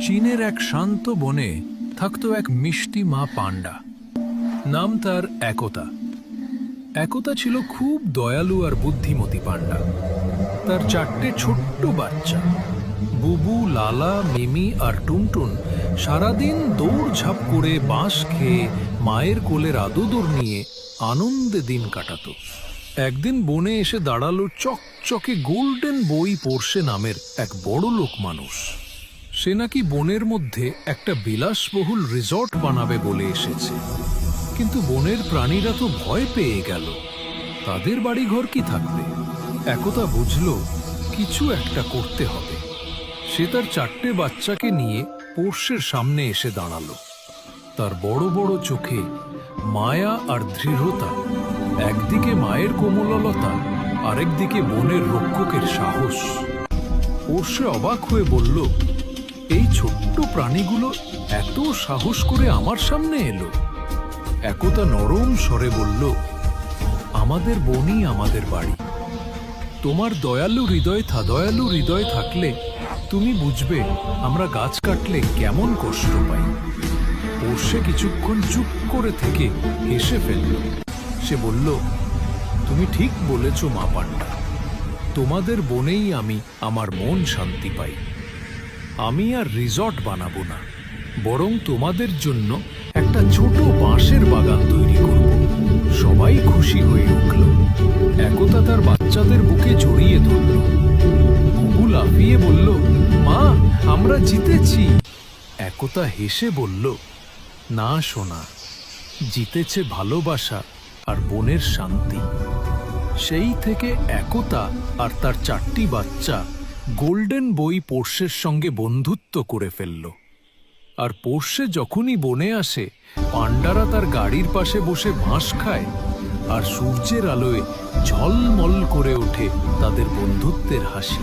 চীনের এক শান্ত বনে থাকতো এক মিষ্টি মা পান্ডা। নাম তার একতা। একতা ছিল খুব দয়ালু আর বুদ্ধিমতী পান্ডা। তার চারটে ছোট্ট বাচ্চা বুবু, লালা, মিমি আর টুনটুন সারাদিন দৌড়ঝাঁপ করে বাঁশ খেয়ে মায়ের কোলের আদর নিয়ে আনন্দে দিন কাটাতো। একদিন বনে এসে দাঁড়ালো চকচকে গোল্ডেন বই পোর্শে নামের এক বড় লোক মানুষ। সে নাকি বনের মধ্যে একটা বিলাসবহুল রিসর্ট বানাবে বলে এসেছে। কিন্তু বনের প্রাণীরা তো ভয় পেয়ে গেল। তাদের বাড়িঘর কি থাকবে? একতা বুঝল কিছু একটা করতে হবে। সে তার চারটে বাচ্চাকে নিয়ে পোর্শের সামনে এসে দাঁড়ালো। তার বড় বড় চোখে মায়া আর দৃঢ়তা, একদিকে মায়ের কোমলতা, আরেকদিকে বনের রক্ষকের সাহস। পোর্শে অবাক হয়ে বলল, এই ছোট্ট প্রাণীগুলো এত সাহস করে আমার সামনে এলো? একতা নরম স্বরে বলল, আমাদের বনই আমাদের বাড়ি। তোমার দয়ালু হৃদয় থাকলে তুমি বুঝবে আমরা গাছ কাটলে কেমন কষ্ট পাই। পোর্শে কিছুক্ষণ চুপ করে থেকে হেসে ফেলল। সে বলল, তুমি ঠিক বলেছ মা পান্ডা, তোমাদের বনেই আমি আমার মন শান্তি পাই। আমি আর রিসর্ট বানাবো না, বরং তোমাদের জন্য একটা ছোট বাঁশের বাগান তৈরি করব। সবাই খুশি হয়ে উঠল। একতা তার বাচ্চাদের বুকে জড়িয়ে ধরল। বুবু লাফিয়ে বলল, মা, আমরা জিতেছি। একতা হেসে বলল, না সোনা, জিতেছে ভালোবাসা আর বনের শান্তি। সেই থেকে একতা আর তার চারটি বাচ্চা গোল্ডেন বই পোর্শের সঙ্গে বন্ধুত্ব করে ফেলল। আর পোর্শে যখনই বনে আসে, পান্ডারা তার গাড়ির পাশে বসে বাঁশ খায় আর সূর্যের আলোয় ঝলমল করে ওঠে তাদের বন্ধুত্বের হাসি।